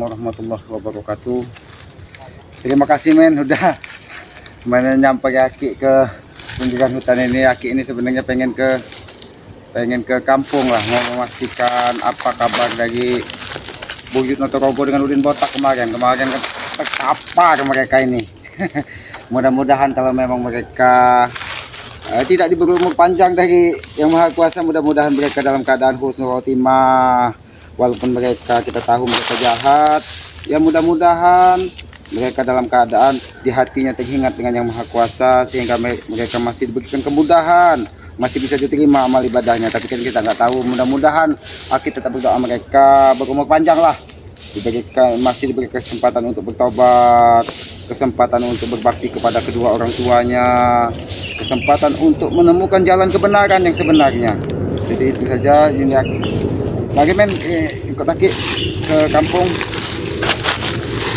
warahmatullahi wabarakatuh. Terima kasih men udah nyampe Aki ke kunjungan hutan ini. Aki ini sebenarnya pengen ke kampung lah, mau memastikan apa kabar dari Buyut Notorogo dengan Udin Botak kemarin kan apa mereka ini. Mudah-mudahan kalau memang mereka tidak diberi umur panjang dari Yang Maha Kuasa, mudah-mudahan mereka dalam keadaan husnul khotimah. Walaupun mereka kita tahu mereka jahat, ya mudah-mudahan mereka dalam keadaan di hatinya teringat dengan Yang Maha Kuasa, sehingga mereka masih diberikan kemudahan, masih bisa diterima amal ibadahnya. Tapi kan kita nggak tahu, mudah-mudahan kita tetap berdoa mereka berumur panjang lah, masih diberi kesempatan untuk bertobat, kesempatan untuk berbakti kepada kedua orang tuanya, kesempatan untuk menemukan jalan kebenaran yang sebenarnya. Jadi itu saja. Ini lagi men ikut Aki ke kampung.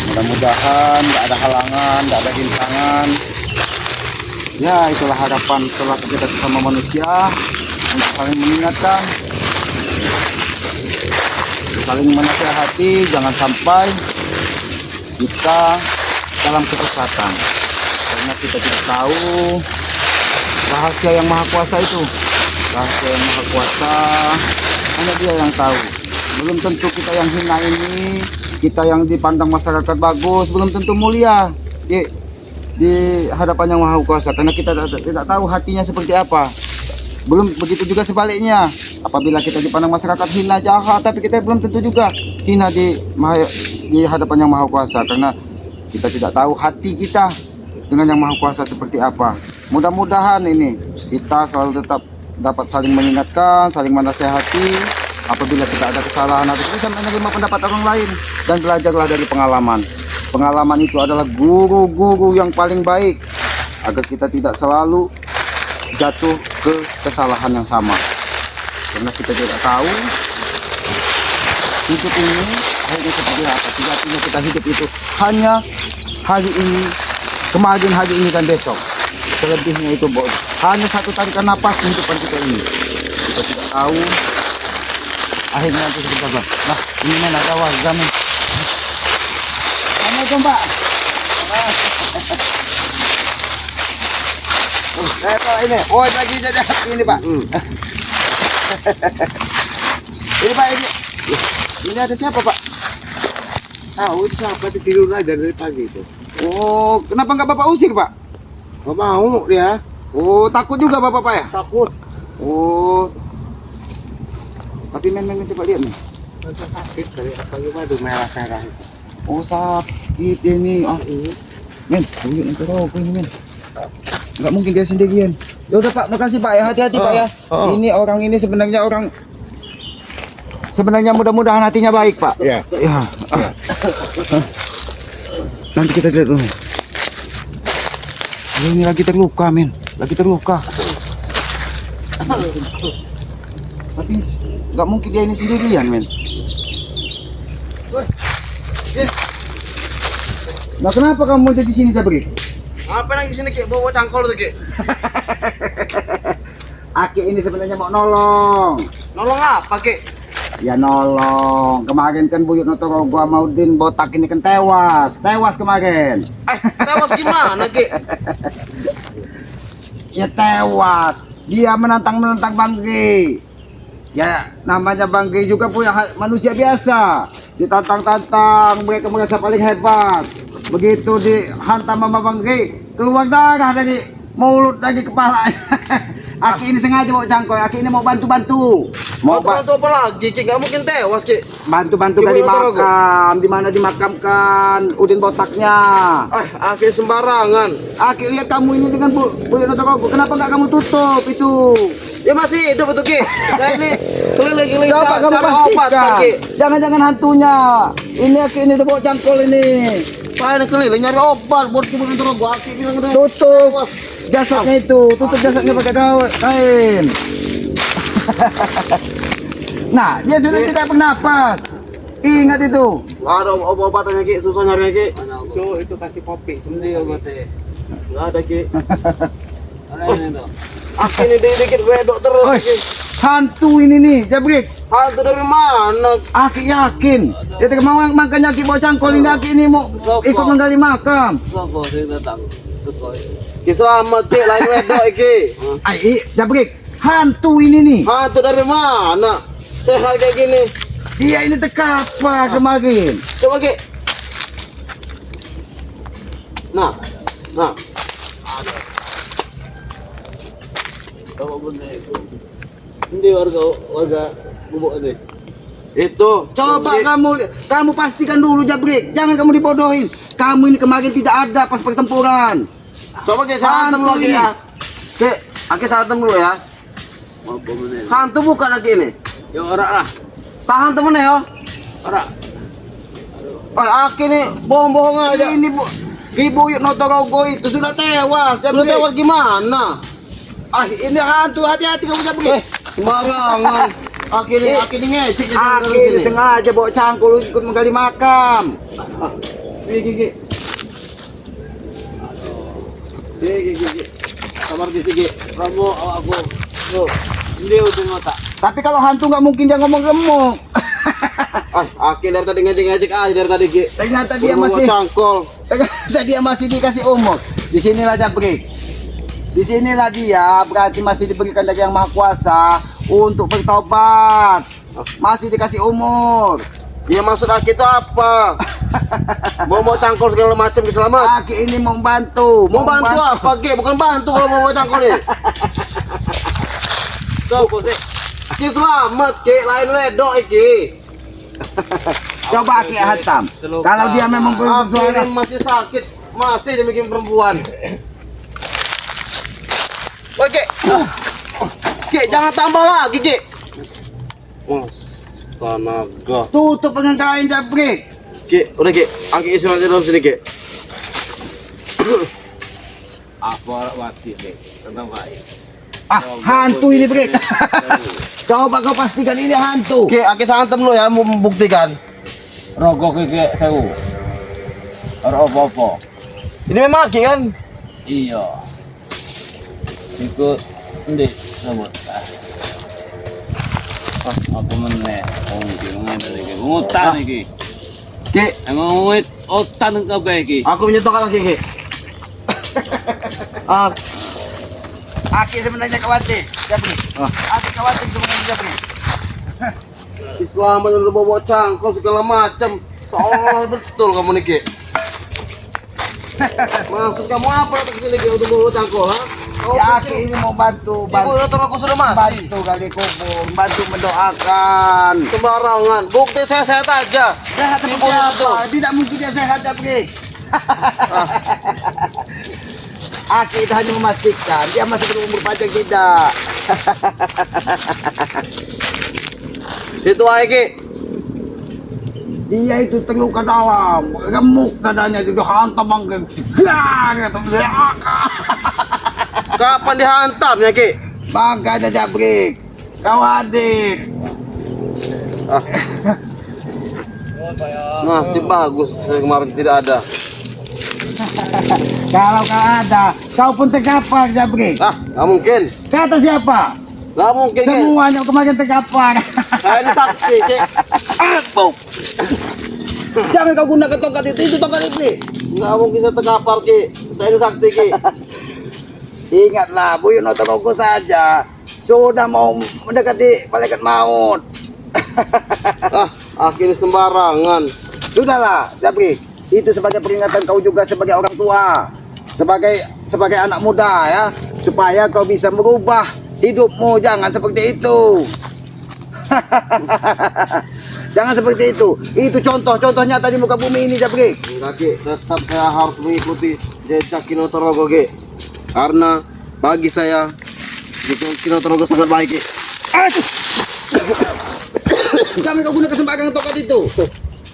Mudah-mudahan nggak ada halangan, nggak ada rintangan. Ya itulah harapan setelah kita bersama manusia, untuk saling mengingatkan, saling menasihati, jangan sampai kita dalam kesesatan, karena kita tidak tahu rahasia Yang Maha Kuasa itu. Rahasia Yang Maha Kuasa hanya Dia yang tahu. Belum tentu kita yang hina ini, kita yang dipandang masyarakat bagus, belum tentu mulia di hadapan Yang Maha Kuasa, karena kita tidak tahu hatinya seperti apa. Belum begitu juga sebaliknya, apabila kita dipandang masyarakat hina, jahat, tapi kita belum tentu juga hina di hadapan Yang Maha Kuasa, karena kita tidak tahu hati kita dengan Yang Maha Kuasa seperti apa. Mudah-mudahan ini kita selalu tetap dapat saling mengingatkan, saling menasehati apabila kita ada kesalahan, atau bisa menerima pendapat orang lain, dan belajarlah dari pengalaman. Pengalaman itu adalah guru-guru yang paling baik, agar kita tidak selalu jatuh ke kesalahan yang sama, karena kita tidak tahu hidup ini akhirnya seperti apa. Sejatinya kita hidup itu hanya hari ini, kemarin, hari ini, dan besok. Selebihnya itu hanya satu tarikan napas kehidupan kita ini. Kita tidak tahu akhirnya nanti seperti apa. Nah ini mana ada warga nih. Assalamualaikum Pak. Ini, lagi jadi ini Pak. Ini Pak, ini ada siapa Pak? Tahu itu siapa, tidur aja dari pagi itu. Oh, kenapa nggak Bapak usir Pak? Gak mau dia. Oh, takut juga Bapak Pak ya? Takut. Oh, tapi men coba lihat nih. Sakit dari apa gimana merah-merah itu. Oh sakit ini. Men, Buyut Notorogo ini men. Nggak mungkin dia sendirian. Ya udah Pak, makasih Pak ya, hati-hati Pak ya. Ini orang ini sebenarnya mudah-mudahan hatinya baik Pak. Iya. Ya. Nanti kita lihat dulu. Ini lagi terluka men, lagi terluka. Tapi nggak mungkin dia ini sendirian men. Nah kenapa kamu jadi sini Jabri? Apa lagi sini Ki? Bawa cangkol tuh Ki. Aki ini sebenarnya mau nolong. Nolong apa Ki? Ya nolong. Kemarin kan Buyut Notorogo sama Udin Botak ini kan tewas kemarin. Tewas gimana Ki? Ya tewas. Dia menantang Bang G. Ya namanya Bang G juga punya manusia biasa. Ditantang-tantang, mereka merasa paling hebat. Begitu dihantam sama Bang G, keluar darah dari mulut, dari kepala. Aki ini sengaja bawa cangkol. Aki ini mau bantu-bantu. Mau bantu apa lagi Ki? Gak mungkin tewas Ki. Bantu-bantu dari makam, di mana dimakamkan Udin Botaknya. Aki sembarangan. Aki lihat kamu ini dengan Buyut Notorogo, kenapa nggak kamu tutup itu? Ya masih hidup itu Ki. Nah ini keliling-keliling Coba kamu cari obat pastikan. Ki. Jangan-jangan hantunya. Ini Aki ini udah bawa cangkol ini. Saya ini keliling nyari obat buat Buyut Notorogo. Aki bilang udah Tutup tewas. jasadnya itu, tutup jasadnya pakai kain. Nah, dia sudah tidak bernapas. Ingat itu. Gak ada obat-obatannya Ki, susah nyarinya Ki. Itu kasih kopi, sendiri obatnya. Gak ada Ki. Ada ini tuh. Aki ini dikit wedok terus Ki. Hantu ini nih, Jabrik. Hantu dari mana? Aki yakin. Dia tengah makanya Aki bawa cangkol ini Aki ini mau ikut menggali makam. Sopo sing datang? Ki selamat ki lain wedok iki. Ai, Jabrik, hantu ini nih. Hantu dari mana? Sehat kayak gini. Dia ini tekapa kemarin. Coba ki. Nah. Coba bener itu. Ini warga bubuk ini. Itu. Coba kamu pastikan dulu Jabrik. Jangan kamu dibodohin. Kamu ini kemarin tidak ada pas pertempuran. Coba ki santem dulu lagi ya. Ki, Aki santem dulu ya. Hantu bukan lagi ini. Ya ora lah. Tahan temen ya. Ora. Aki nih bohong-bohong aja. Ini bu, Ibu Yuk Notorogo itu sudah tewas. Lu Jabrik. tewas gimana? Ini hantu, hati-hati kamu Jabrik. Sembarangan. Aki nih ngecek Aki ini sengaja bawa cangkul ikut menggali makam. Gigi. Kamar di sini. Ramu aku. Tuh. Ini udah mata. Tapi kalau hantu nggak mungkin dia ngomong gemuk. Aki dari tadi ngecek aja dari tadi Ki. Ternyata dia Bawa masih cangkol. ternyata dia masih dikasih umur. Di sinilah Jabrik. Di sinilah dia berarti masih diberikan dari Yang Maha Kuasa untuk bertobat. Masih dikasih umur. Ya maksud Aki itu apa? Bawa cangkol segala macam selamat. Aki ini mau bantu. Mau bantu apa Ki? Bukan bantu kalau mau bawa cangkol nih. Sopo sih? Ki selamat Ki, lain wedok iki. Coba Aki hantam. Kalau dia memang Aki bersuara. ini masih sakit, masih dia bikin perempuan. Oke. Ki, jangan tambah lagi Ki. Astaga. Tutup dengan kain Jabrik. Ki, udah Ki, Aki isi aja dalam sini Ki. Apa waktu deh. Tentang baik. Hantu ini Brik. Coba kau pastikan ini hantu. Ki, Aki santem lu ya, mau membuktikan. Rogok iki sewu. Ora apa-apa. Ini memang Aki kan? Iya. Ikut ndek sama. Apa meneh? Oh, iki ngene iki. Ngutan iki. Ki, Emang wit otan kabeh iki. aku menyetorkan lagi Ki. Aki sebenarnya khawatir. Jabrik. Aki khawatir sebenarnya Jabrik. Islam udah bawa cangkol segala macam. Soal betul kamu nih Ki. Maksud kamu apa ke sini Ki untuk bawa cangkol, ha? Ya Aki ini mau bantu, Ibu datang aku sudah mati. bantu kali kubur, bantu mendoakan. Sembarangan. Bukti saya sehat aja. Sehat Ibu seperti itu. apa? Tidak mungkin dia sehat Jabrik. Aki itu hanya memastikan dia masih berumur panjang tidak. Itu aja Ki. Dia itu terluka dalam, gemuk dadanya itu dihantam bangkang segar gitu. Kapan dihantamnya Ki? Makanya Jabrik, kau hadir. Masih bagus kemarin tidak ada. Kalau kau ada, kau pun terkapar Jabrik. Nggak mungkin. Kata siapa? Nggak mungkin Ki. Semuanya kemarin terkapar. Saya ini saksi Ki. Jangan kau gunakan tongkat itu tongkat iblis. Nggak mungkin saya terkapar Ki. Saya ini sakti Ki. Ingatlah, Buyut Notorogo saja sudah mau mendekati malaikat maut. Akhirnya sembarangan. Sudahlah, Jabrik. Itu sebagai peringatan kau juga sebagai orang tua, sebagai anak muda ya, supaya kau bisa merubah hidupmu. Jangan seperti itu. Jangan seperti itu. Itu contohnya tadi muka bumi ini Jabrik. Enggak Ki, tetap saya harus mengikuti jejak Ki Notorogo Ki. Karena bagi saya Ki Notorogo sangat baik Ki. Jangan kau gunakan sembarangan tongkat itu.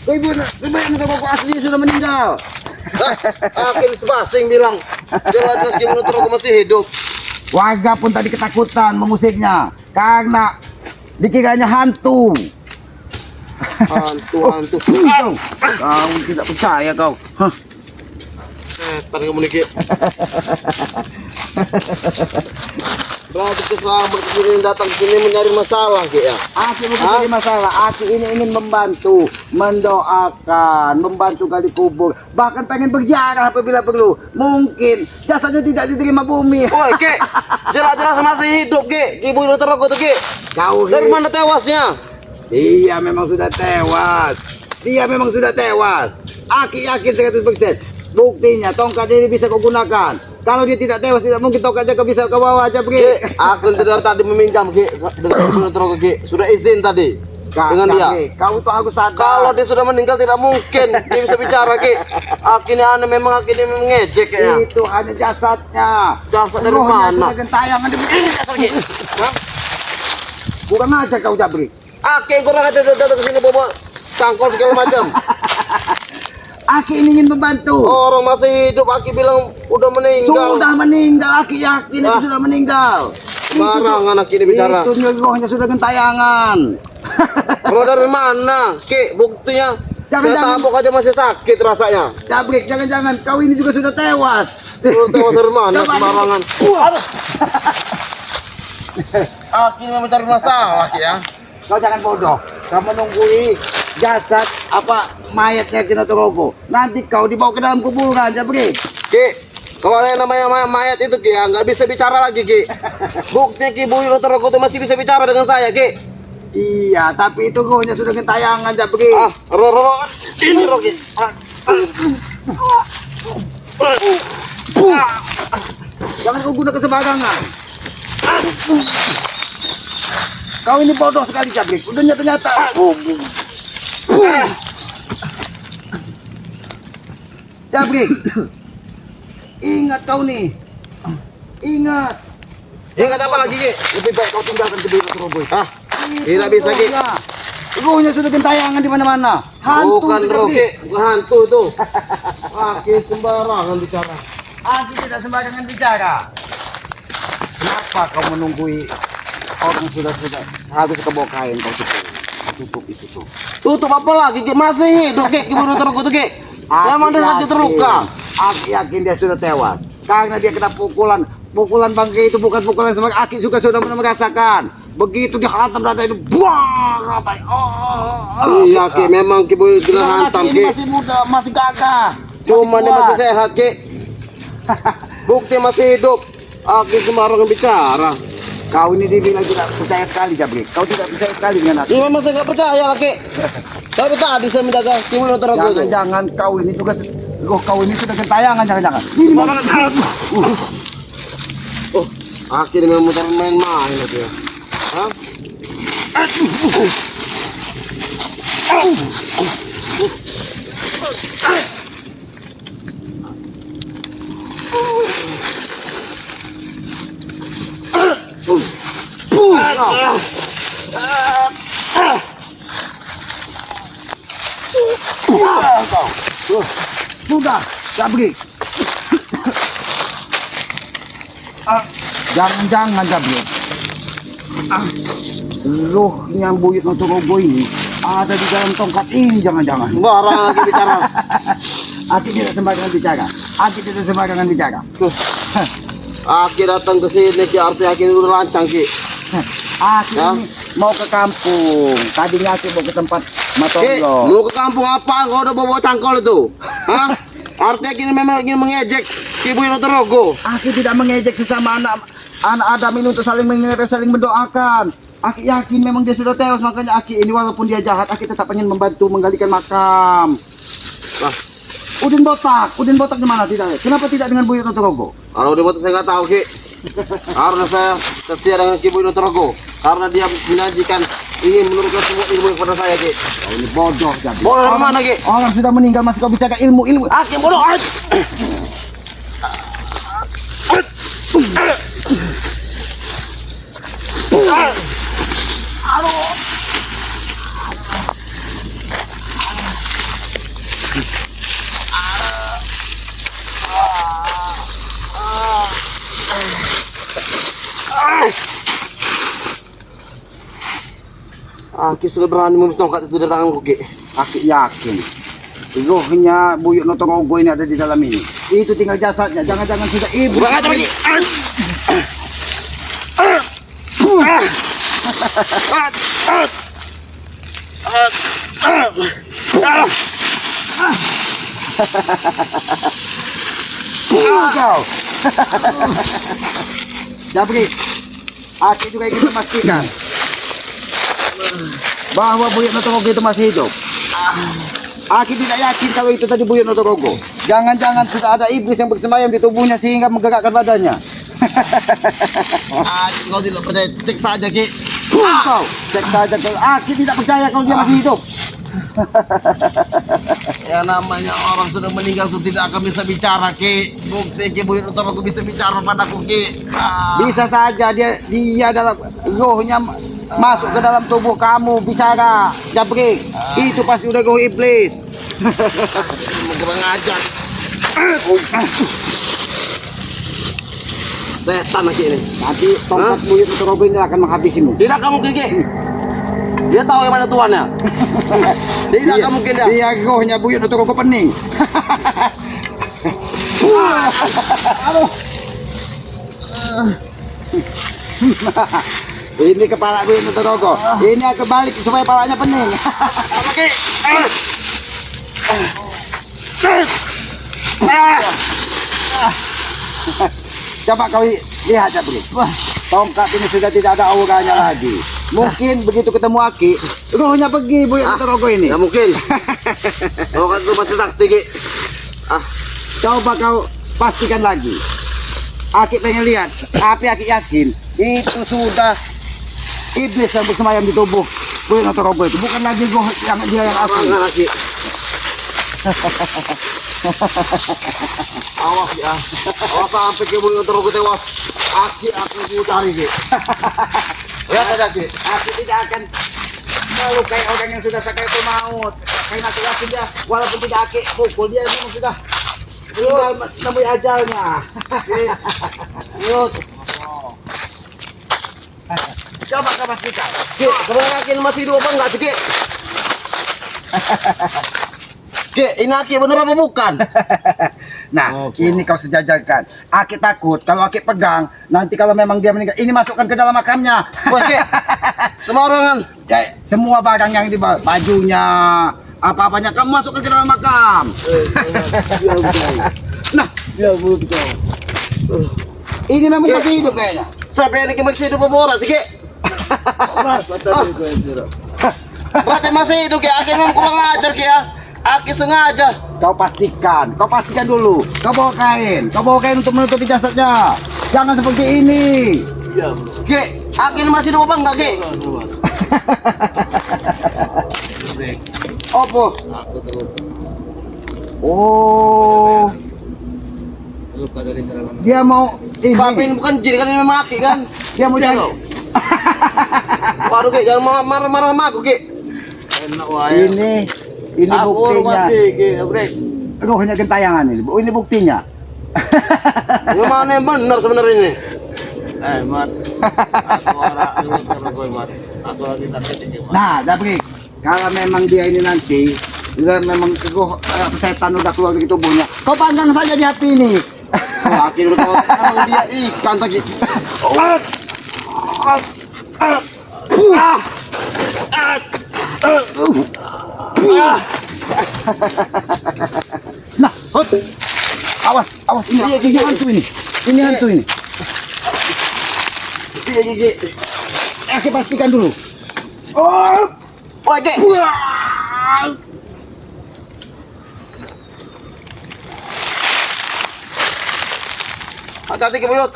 Kau ibu Notorogo asli sudah meninggal. Akhirnya sebasing bilang jelas-jelas Ki Notorogo masih hidup. Warga pun tadi ketakutan mengusirnya karena dikiranya hantu. Hantu. Kau tidak percaya kau. Setan kamu nih Ki. Berarti keselamat kesini datang ke sini mencari masalah Ki ya. Aki bukan jadi masalah. Aki ini ingin membantu, mendoakan, membantu gali kubur, bahkan pengen berziarah apabila perlu. Mungkin jasanya tidak diterima bumi. Woi Ki, jelas-jelas masih hidup Ki. Ibu dokter aku tuh Ki. Kau Dari mana tewasnya? Dia memang sudah tewas. Dia memang sudah tewas. Aki yakin 100%. Buktinya tongkat ini bisa kau gunakan. Kalau dia tidak tewas, tidak mungkin tongkatnya kau bisa kau bawa aja Ki, pergi. aku tidak tadi meminjam Ki dengan ibu dokter aku Ki. Sudah izin tadi dengan dia. Kau tuh harus sadar. Kalau dia sudah meninggal tidak mungkin dia bisa bicara Ki. Akhirnya aneh memang akhirnya mengejek kayaknya. Itu hanya jasadnya. Jasad dari Rohnya mana? sudah gentayangan di Ini jasad Ki. Hah? Kurang aja kau Jabri. Aki kurang aja datang ke sini bawa cangkol segala macam. Aki ini ingin membantu. Orang masih hidup, Aki bilang udah meninggal. Sudah meninggal, Aki yakin itu sudah meninggal. Barangan Aki ini bicara. Itu rohnya sudah gentayangan. Kalau dari mana? Ki, buktinya saya Jangan-jangan. tabok aja masih sakit rasanya. Jabrik, jangan-jangan kau ini juga sudah tewas. Lu tewas dari mana? Coba Sembarangan. Aki ini mencari masalah ya. Kau jangan bodoh. Kau menunggui jasad apa mayatnya Kinotorogo. Nanti kau dibawa ke dalam kuburan, Jabrik. Ki, kalau ada yang namanya mayat itu Ki, ya, nggak bisa bicara lagi Ki. Bukti Ki Bu Yudhistira itu masih bisa bicara dengan saya Ki. Iya, tapi itu rohnya sudah gentayangan, Jabrik. Ini Roki. Jangan kau gunakan sembarangan. Kau ini bodoh sekali, Jabrik. Udah nyata-nyata. Jabrik. Ingat kau nih. Ingat. Ingat apa lagi Ki? Lebih baik kau tinggalkan kedua Roboy. Hah? Tidak bisa Ki. Rohnya sudah gentayangan di mana-mana. Hantu Bukan itu, Roki, Jabrik. bukan hantu tuh. Aki sembarangan bicara. Aku tidak sembarangan bicara. Kenapa kau menunggui orang sudah habis kebawa kain kau tutup itu tuh. Tutup apa lagi Ki? Masih hidup Ki, Ki Bu Yudhistira itu Ki. Memang dia sakit terluka. Aku yakin dia sudah tewas karena dia kena pukulan bangkai itu bukan pukulan sembarang. Aki juga sudah merasakan. Begitu dihantam dada itu, buang apa? Iya Ki, memang Ki Bu Yudhistira hantam Ini Ki. masih muda, masih gagah. Cuma dia masih kuat. sehat Ki. Bukti masih hidup. Aki sembarangan bicara. Kau ini dibilang tidak percaya sekali, Jabrik. Kau tidak percaya sekali dengan aku. Iya memang saya nggak percaya lah Ki. Dari tadi saya menjaga Ki Bu Yudhistira itu. Jangan-jangan kau ini juga roh kau ini sudah gentayangan, jangan-jangan. Ini Oh, akhirnya memang muter main-main lagi ya. Hah? Sudah, Jabrik. Jangan-jangan, Jabrik. Rohnya Buyut Notorogo ini ada di dalam tongkat ini, jangan-jangan. Sembarangan lagi bicara. Aki tidak sembarangan bicara. Aki tidak sembarangan bicara. Aki datang ke sini Ki, artinya Aki udah lancang Ki. Aki Hah? ini mau ke kampung. Tadinya Aki mau ke tempat Ki, Matonglo. mau ke kampung apaan? Kau udah bawa cangkol itu? Hah? Artinya Ki memang ingin mengejek Ki Bu Yudhistira. Aki tidak mengejek sesama anak Adam ini untuk saling mengingatkan, saling mendoakan. Aki yakin memang dia sudah tewas, makanya Aki ini walaupun dia jahat, Aki tetap ingin membantu menggalikan makam. Lah, Udin botak di mana tidak? Kenapa tidak dengan Buyut Notorogo? kalau dia saya nggak tahu Ki. Karena saya setia dengan Ki Bu Yudhistira. Karena dia menjanjikan ingin menurunkan semua ilmu kepada saya Ki. Kau ini bodoh jadi. Bodoh dari mana Ki? Orang sudah meninggal masih kau bicara ilmu. Aki bodoh. Aki sudah berani memotong tongkat itu dari tanganku Ki. Aki yakin rohnya Buyut Notorogo ini ada di dalam ini. Itu tinggal jasadnya. Jangan-jangan sudah ibu. Bukan aja Ki. Kau. Jabri, aku juga ingin memastikan bahwa Buyut Notorogo itu masih hidup. Aku tidak yakin kalau itu tadi Buyut Notorogo. Jangan-jangan sudah ada iblis yang bersemayam di tubuhnya sehingga menggerakkan badannya. Kau tidak percaya, cek saja Ki. Kau cek saja kalau aku tidak percaya kalau dia masih hidup. Ya namanya orang sudah meninggal itu tidak akan bisa bicara Ki. Bukti Ki Buyut Notorogo bisa bicara padaku Ki. Bisa saja dia dalam rohnya masuk ke dalam tubuh kamu bicara. Jabri, itu pasti udah roh iblis. Kurang ajar. Setan lagi ini. Nanti tongkat Buyut Notorogo ini akan menghabisimu. Tidak akan mungkin Ki. Dia tahu yang mana tuannya. Tidak akan mungkin dia. Dia rohnya Buyut Notorogo pening. Aduh. Ini kepala Buyut Notorogo. Ini aku balik supaya kepalanya pening. Oke. Coba kau lihat Jabri. Tongkat ini sudah tidak ada auranya lagi. Mungkin begitu ketemu Aki, rohnya pergi Buyut Notorogo ini. Ya mungkin. Kau kan itu masih sakti Ki. Coba kau pastikan lagi. Aki pengen lihat, tapi Aki yakin itu sudah iblis yang bersemayam di tubuh Buyut Notorogo itu, bukan lagi roh yang dia yang asli. Jangan lagi. Awas ya. Awas sampai Ki Buyut Notorogo tewas. Aki akan cari Ki. Lihat aja Ki. Aki tidak akan melukai orang yang sudah sakit itu maut. Karena aku yakin dia, walaupun tidak Aki pukul dia memang sudah menemui ajalnya. Yuk. Coba kau pastikan. Ki, kamu yakin masih hidup apa enggak sih Ki? Ki, ini Aki bener apa bukan? Nah, ini kau sejajarkan. Aki takut kalau Aki pegang, nanti kalau memang dia meninggal, ini masukkan ke dalam makamnya. Wah Ki, semua orangan. Kayak semua barang yang dibawa, bajunya, apa-apanya kamu masukkan ke dalam makam. Nah, ini memang Ki. masih hidup kayaknya. Sampai ini masih hidup apa orang sih Ki? Berarti masih hidup Ki, Aki memang kurang ajar Ki ya. Aki sengaja. Kau pastikan dulu. Kau bawa kain untuk menutupi jasadnya. Jangan seperti ini. Ki, Aki ini masih hidup apa enggak Ki? Opo? Oh, dia mau Tapi ini. ini bukan jin kan ini memang Aki kan? Dia mau jadi. Waduh Ki, jangan marah-marah sama aku Ki. Ini buktinya. Ki, Rohnya gentayangan ini. Ini buktinya. Yang mana yang benar sebenarnya ini? Mat. Aku Mat. Aku lagi sakit Nah, Jabri, kalau memang dia ini nanti memang roh setan udah keluar dari tubuhnya, kau pandang saja di hati ini. Aki dulu kalau emang dia ikan tadi. Nah, awas ini hantu ini. Ini hantu ini. Ki. Aki pastikan dulu. Oh, Wah, Ki. Hati-hati Ki Buyut.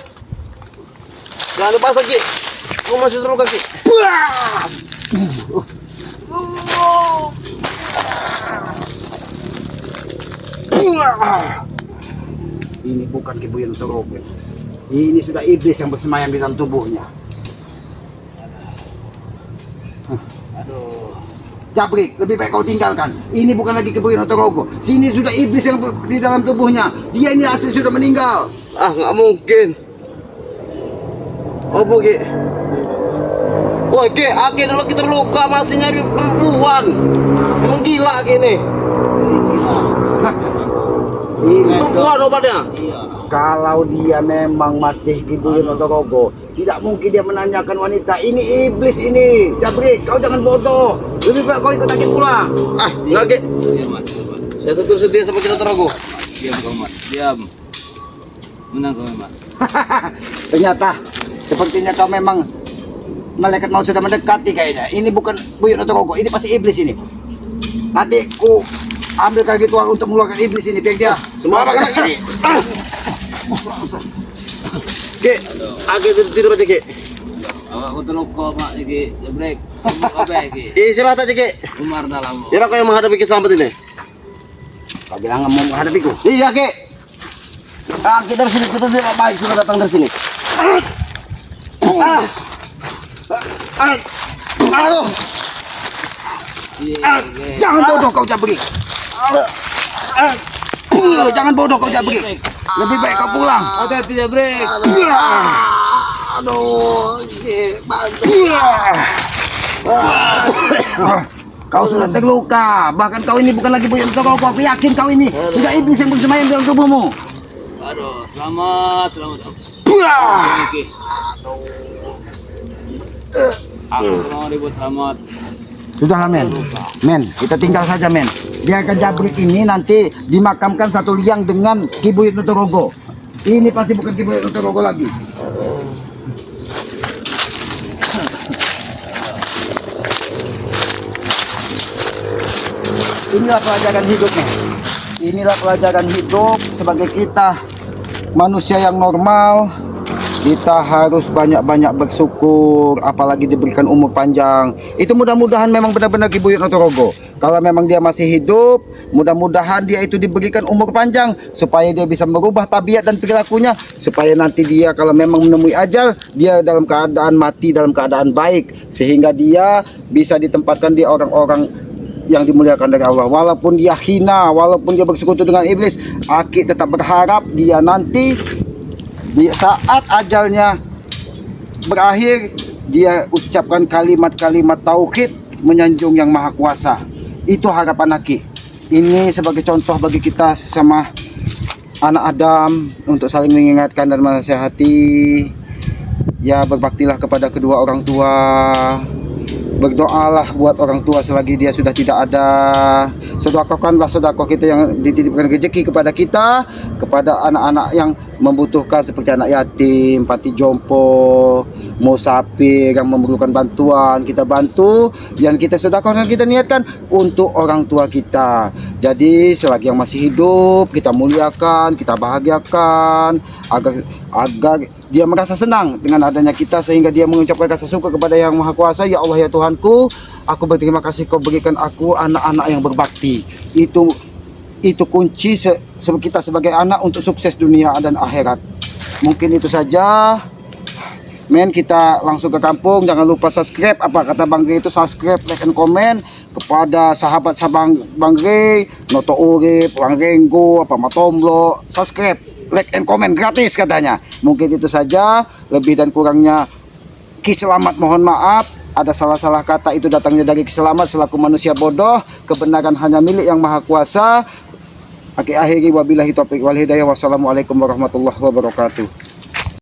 Jangan lupa Ki. Aku masih seru Ki. ini bukan Ki Buyut Notorogo. Ini sudah iblis yang bersemayam di dalam tubuhnya. Jabrik, lebih baik kau tinggalkan. Ini bukan lagi Ki Buyut Notorogo. Sini sudah iblis yang di dalam tubuhnya. Dia ini asli sudah meninggal. Ah, nggak mungkin. Apa Ki? Woi Ki, Aki dulu kita terluka masih nyari perempuan. Emang gila Ki ini. Ini Perempuan obatnya. kalau dia memang masih Ki Buyut Notorogo, Tidak mungkin dia menanyakan wanita. Ini iblis ini. Jabrik, kau jangan bodoh. Lebih baik kau ikut Aki pulang. Ah, enggak Ki. Diam, Mat. Diam, Mat. Saya tetap setia sama Kino Torogo. Diam kau, Mat. Diam. Menang kau, Mat. Ternyata sepertinya kau memang malaikat maut sudah mendekati kayaknya. Ini bukan Buyut Notorogo, ini pasti iblis ini. Nanti ku ambil kaki tuan untuk mengeluarkan iblis ini biar dia Semua anak ini. Ki, Aki tidur aja Ki. Awak aku terus kau, Mak. Iki, jebrek. Kamu kabeh, Iki. Isi mata aja Ki. Umar dalam. Kira kau yang menghadapi Kiselamat ini? kau bilang nggak mau menghadapiku. Iya Ki. Ah, kita dari sini, kita tidak baik sudah datang dari sini. Aduh. Jangan bodoh kau Jabrik. Jangan bodoh kau Jabrik. Lebih baik kau pulang. Hati-hati, jebrek. Aduh. Kau sudah terluka. Bahkan kau ini bukan lagi Buyut Notorogo. Aku yakin kau ini sudah iblis yang bersemayam dalam tubuhmu. Aduh, selamat, selamat. Iki. Aku mau ribut selamat. Sudahlah men, kita tinggal saja men. Biarkan Jabrik ini nanti dimakamkan satu liang dengan Ki Buyut Notorogo. Ini pasti bukan Ki Buyut Notorogo lagi. Inilah pelajaran hidupnya. Inilah pelajaran hidup sebagai kita manusia yang normal. Kita harus banyak-banyak bersyukur, apalagi diberikan umur panjang. Itu mudah-mudahan memang benar-benar Ki Buyut Notorogo. Kalau memang dia masih hidup, mudah-mudahan dia itu diberikan umur panjang supaya dia bisa merubah tabiat dan perilakunya, supaya nanti dia kalau memang menemui ajal, dia dalam keadaan mati dalam keadaan baik, sehingga dia bisa ditempatkan di orang-orang yang dimuliakan dari Allah. Walaupun dia hina, walaupun dia bersekutu dengan iblis, Aki tetap berharap dia nanti di saat ajalnya berakhir, dia ucapkan kalimat-kalimat tauhid menyanjung yang maha kuasa. Itu harapan Aki. Ini sebagai contoh bagi kita sesama anak Adam untuk saling mengingatkan dan menasihati. Ya, berbaktilah kepada kedua orang tua. Berdoalah buat orang tua selagi dia sudah tidak ada. Sedekahkanlah sedekah kita yang dititipkan rezeki kepada kita, kepada anak-anak yang membutuhkan seperti anak yatim, panti jompo, musafir yang memerlukan bantuan, kita bantu. Dan kita sedekahkan, kita niatkan untuk orang tua kita. Jadi selagi yang masih hidup, kita muliakan, kita bahagiakan agar dia merasa senang dengan adanya kita, sehingga dia mengucapkan rasa syukur kepada Yang Maha Kuasa. Ya Allah, ya Tuhanku, aku berterima kasih kau berikan aku anak-anak yang berbakti. Itu kunci kita sebagai anak untuk sukses dunia dan akhirat. Mungkin itu saja. Men, kita langsung ke kampung. Jangan lupa subscribe. Apa kata Bang Gray itu, subscribe, like, and comment. Kepada sahabat-sahabat Bang Gray, Noto Urip, Bang Renggo, apa Matomlo, subscribe, like, and comment gratis katanya. Mungkin itu saja. Lebih dan kurangnya Ki Selamat mohon maaf. Ada salah-salah kata itu datangnya dari Ki Selamat selaku manusia bodoh. Kebenaran hanya milik Yang Maha Kuasa. Akhiri wabillahi taufiq wal hidayah. Wassalamualaikum warahmatullahi wabarakatuh.